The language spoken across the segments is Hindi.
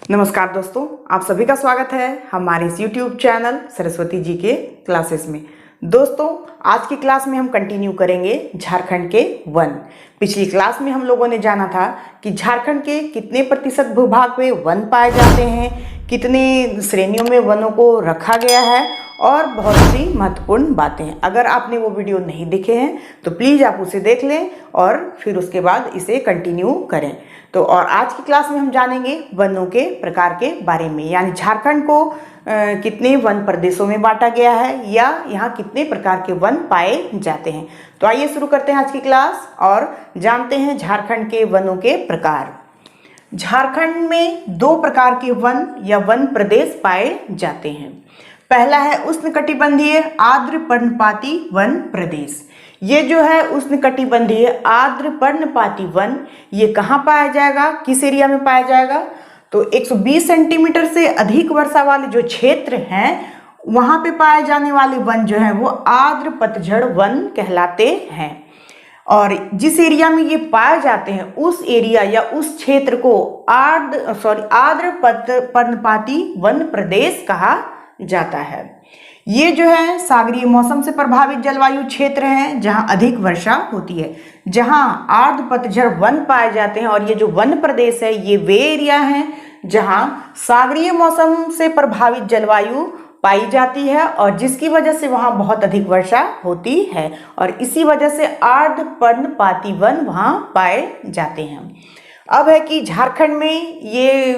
नमस्कार दोस्तों, आप सभी का स्वागत है हमारे इस YouTube चैनल सरस्वती जी के क्लासेस में। दोस्तों, आज की क्लास में हम कंटिन्यू करेंगे झारखंड के वन। पिछली क्लास में हम लोगों ने जाना था कि झारखंड के कितने प्रतिशत भूभाग में वन पाए जाते हैं, कितने श्रेणियों में वनों को रखा गया है और बहुत सी महत्वपूर्ण बातें। अगर आपने वो वीडियो नहीं देखे हैं तो प्लीज़ आप उसे देख लें और फिर उसके बाद इसे कंटिन्यू करें। तो और आज की क्लास में हम जानेंगे वनों के प्रकार के बारे में, यानी झारखंड को कितने वन प्रदेशों में बांटा गया है या यहाँ कितने प्रकार के वन पाए जाते हैं। तो आइए शुरू करते हैं आज की क्लास और जानते हैं झारखंड के वनों के प्रकार। झारखंड में दो प्रकार के वन या वन प्रदेश पाए जाते हैं। पहला है उष्णकटिबंधीय आर्द्र पर्णपाती वन प्रदेश। ये जो है उष्णकटिबंधीय आर्द्र पर्णपाती वन, ये कहाँ पाया जाएगा, किस एरिया में पाया जाएगा? तो 120 सेंटीमीटर से अधिक वर्षा वाले जो क्षेत्र हैं वहाँ पे पाए जाने वाले वन जो हैं वो आर्द्र पतझड़ वन कहलाते हैं। और जिस एरिया में ये पाए जाते हैं उस एरिया या उस क्षेत्र को आर्द्र पर्णपाती वन प्रदेश कहा जाता है। ये जो है सागरीय मौसम से प्रभावित जलवायु क्षेत्र है जहां अधिक वर्षा होती है, जहां आर्द्र पतझड़ वन पाए जाते हैं। और ये जो वन प्रदेश है ये वे एरिया हैं जहां सागरीय मौसम से प्रभावित जलवायु पाई जाती है और जिसकी वजह से वहां बहुत अधिक वर्षा होती है और इसी वजह से आर्द्र पर्णपाती वन वहां पाए जाते हैं। अब है कि झारखंड में ये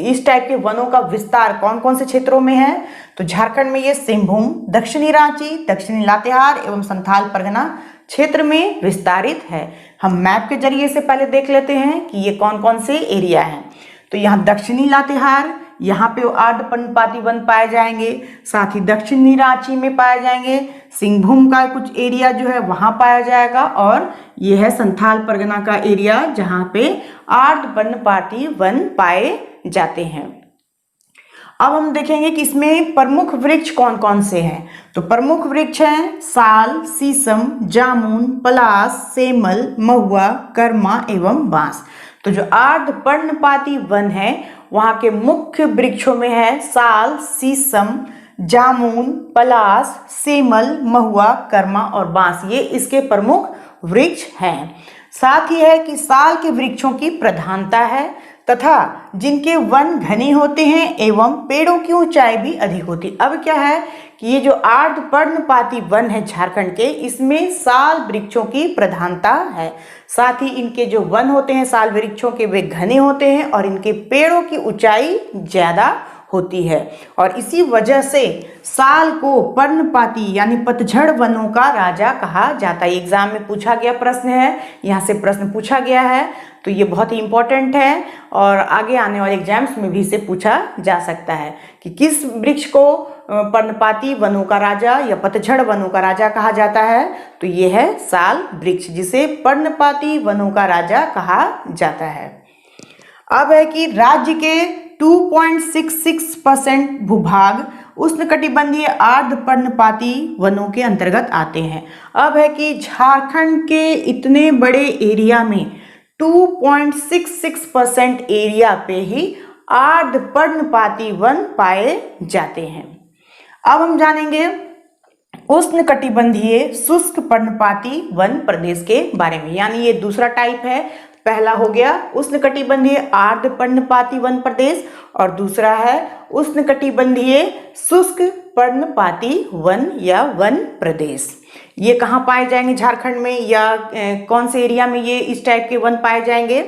इस टाइप के वनों का विस्तार कौन कौन से क्षेत्रों में है। तो झारखंड में ये सिंहभूम, दक्षिणी रांची, दक्षिणी लातेहार एवं संथाल परगना क्षेत्र में विस्तारित है। हम मैप के जरिए से पहले देख लेते हैं कि ये कौन कौन से एरिया हैं। तो यहाँ दक्षिणी लातेहार, यहाँ पे आर्द्र पर्णपाती वन पाए जाएंगे, साथ ही दक्षिणी रांची में पाए जाएंगे, सिंहभूम का कुछ एरिया जो है वहाँ पाया जाएगा और यह है संथाल परगना का एरिया जहाँ पे आर्द्र पर्णपाती वन पाए जाते हैं। अब हम देखेंगे कि इसमें प्रमुख वृक्ष कौन कौन से हैं। तो प्रमुख वृक्ष हैं साल, शीशम, जामुन, पलाश, सेमल, महुआ, कर्मा एवं बांस। तो जो आर्द्र पर्णपाती वन है वहाँ के मुख्य वृक्षों में है साल, शीशम, जामुन, पलाश, सेमल, महुआ, कर्मा और बांस। ये इसके प्रमुख वृक्ष हैं। साथ ही है कि साल के वृक्षों की प्रधानता है तथा जिनके वन घने होते हैं एवं पेड़ों की ऊंचाई भी अधिक होती। अब क्या है कि ये जो आर्द्र पर्णपाती वन है झारखंड के, इसमें साल वृक्षों की प्रधानता है। साथ ही इनके जो वन होते हैं साल वृक्षों के वे घने होते हैं और इनके पेड़ों की ऊंचाई ज्यादा होती है और इसी वजह से साल को पर्णपाती यानी पतझड़ वनों का राजा कहा जाता है। एग्जाम में पूछा गया प्रश्न है, यहाँ से प्रश्न पूछा गया है तो ये बहुत ही इंपॉर्टेंट है और आगे आने वाले एग्जाम्स में भी इसे पूछा जा सकता है कि किस वृक्ष को पर्णपाती वनों का राजा या पतझड़ वनों का राजा कहा जाता है। तो ये है साल वृक्ष जिसे पर्णपाती वनों का राजा कहा जाता है। अब है कि राज्य के 2.66% भूभाग उष्णकटिबंधीय आर्द्र पर्णपाती वनों के अंतर्गत आते हैं। अब है कि झारखंड के इतने बड़े एरिया में 2.66% एरिया पे ही आर्द्र पर्णपाती वन पाए जाते हैं। अब हम जानेंगे उष्णकटिबंधीय शुष्क पर्णपाती वन प्रदेश के बारे में, यानी ये दूसरा टाइप है। पहला हो गया उष्णकटिबंधीय आर्द्र पर्णपाती वन प्रदेश और दूसरा है उष्णकटिबंधीय शुष्क पर्णपाती वन या वन प्रदेश। ये कहाँ पाए जाएंगे झारखंड में या कौन से एरिया में ये इस टाइप के वन पाए जाएंगे?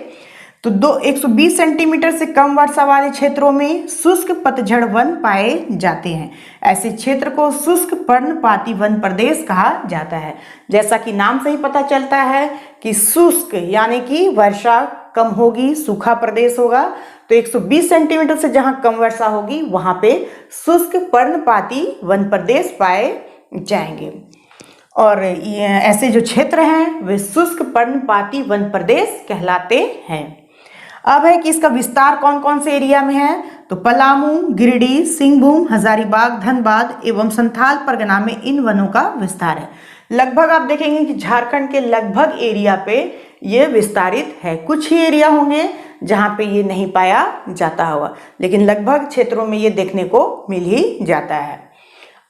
तो 120 सेंटीमीटर से कम वर्षा वाले क्षेत्रों में शुष्क पतझड़ वन पाए जाते हैं। ऐसे क्षेत्र को शुष्क पर्णपाती वन प्रदेश कहा जाता है। जैसा कि नाम से ही पता चलता है कि शुष्क यानी कि वर्षा कम होगी, सूखा प्रदेश होगा। तो 120 सेंटीमीटर से जहां कम वर्षा होगी वहां पे शुष्क पर्णपाती वन प्रदेश पाए जाएंगे और ऐसे जो क्षेत्र हैं वे शुष्क पर्णपाती वन प्रदेश कहलाते हैं। अब है कि इसका विस्तार कौन कौन से एरिया में है। तो पलामू, गिरिडीह, सिंहभूम, हजारीबाग, धनबाद एवं संथाल परगना में इन वनों का विस्तार है। लगभग आप देखेंगे कि झारखंड के लगभग एरिया पे ये विस्तारित है। कुछ ही एरिया होंगे जहाँ पे ये नहीं पाया जाता होगा, लेकिन लगभग क्षेत्रों में ये देखने को मिल ही जाता है।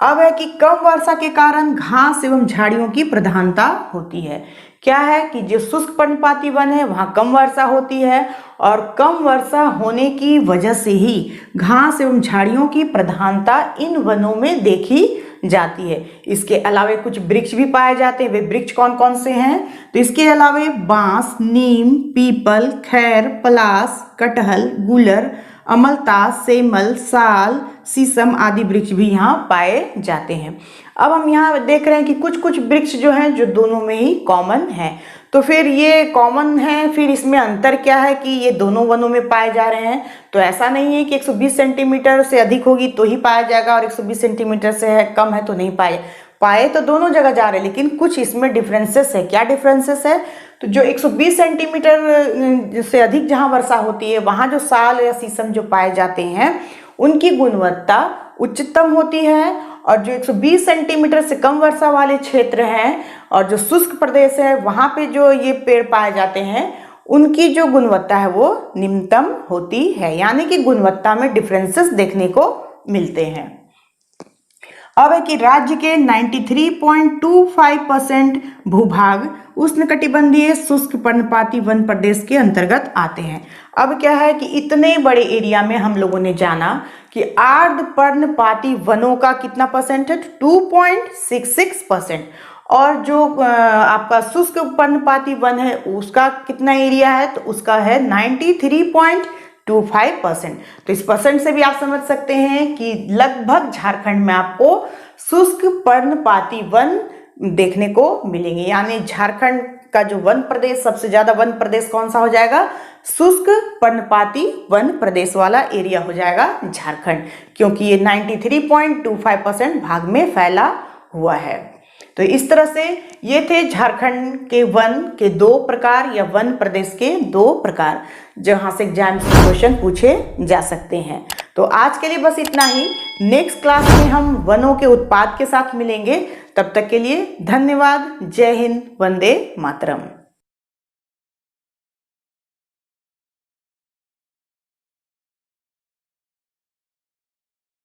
अब है कि कम वर्षा के कारण घास एवं झाड़ियों की प्रधानता होती है। क्या है कि जो शुष्क पर्णपाती वन है वहाँ कम वर्षा होती है, और कम वर्षा होने की वजह से ही घास एवं झाड़ियों की प्रधानता इन वनों में देखी जाती है। इसके अलावे कुछ वृक्ष भी पाए जाते हैं। वे वृक्ष कौन कौन से हैं? तो इसके अलावे बांस, नीम, पीपल, खैर, पलास, कटहल, गूलर, अमलतास, सेमल, साल, शीशम आदि वृक्ष भी यहाँ पाए जाते हैं। अब हम यहाँ देख रहे हैं कि कुछ कुछ वृक्ष जो हैं जो दोनों में ही कॉमन हैं। तो फिर ये कॉमन है, फिर इसमें अंतर क्या है कि ये दोनों वनों में पाए जा रहे हैं। तो ऐसा नहीं है कि 120 सेंटीमीटर से अधिक होगी तो ही पाया जाएगा और 120 सेंटीमीटर से है कम है तो नहीं पाए तो दोनों जगह जा रहे हैं, लेकिन कुछ इसमें डिफरेंसेस है। क्या डिफरेंसेस है? तो जो 120 सेंटीमीटर से अधिक जहाँ वर्षा होती है वहाँ जो साल या शीशम जो पाए जाते हैं उनकी गुणवत्ता उच्चतम होती है, और जो 120 सेंटीमीटर से कम वर्षा वाले क्षेत्र हैं और जो शुष्क प्रदेश है वहाँ पे जो ये पेड़ पाए जाते हैं उनकी जो गुणवत्ता है वो निम्नतम होती है। यानी कि गुणवत्ता में डिफरेंसेस देखने को मिलते हैं। अब है कि राज्य के 93.25% भूभाग उष्णकटिबंधीय शुष्क पर्णपाती वन प्रदेश के अंतर्गत आते हैं। अब क्या है कि इतने बड़े एरिया में हम लोगों ने जाना कि आर्द्र पर्णपाती वनों का कितना परसेंट है? 2.66%, और जो आपका शुष्क पर्णपाती वन है उसका कितना एरिया है? तो उसका है 93.25%। तो इस परसेंट से भी आप समझ सकते हैं कि लगभग झारखंड में आपको शुष्क पर्णपाती वन देखने को मिलेंगे। यानी झारखंड का जो वन प्रदेश, सबसे ज्यादा वन प्रदेश कौन सा हो जाएगा? शुष्क पर्णपाती वन प्रदेश वाला एरिया हो जाएगा झारखंड, क्योंकि ये 93.25% भाग में फैला हुआ है। तो इस तरह से ये थे झारखंड के वन के दो प्रकार या वन प्रदेश के दो प्रकार, जहां से एग्जाम में क्वेश्चन पूछे जा सकते हैं। तो आज के लिए बस इतना ही। नेक्स्ट क्लास में हम वनों के उत्पाद के साथ मिलेंगे। तब तक के लिए धन्यवाद। जय हिंद, वंदे मातरम।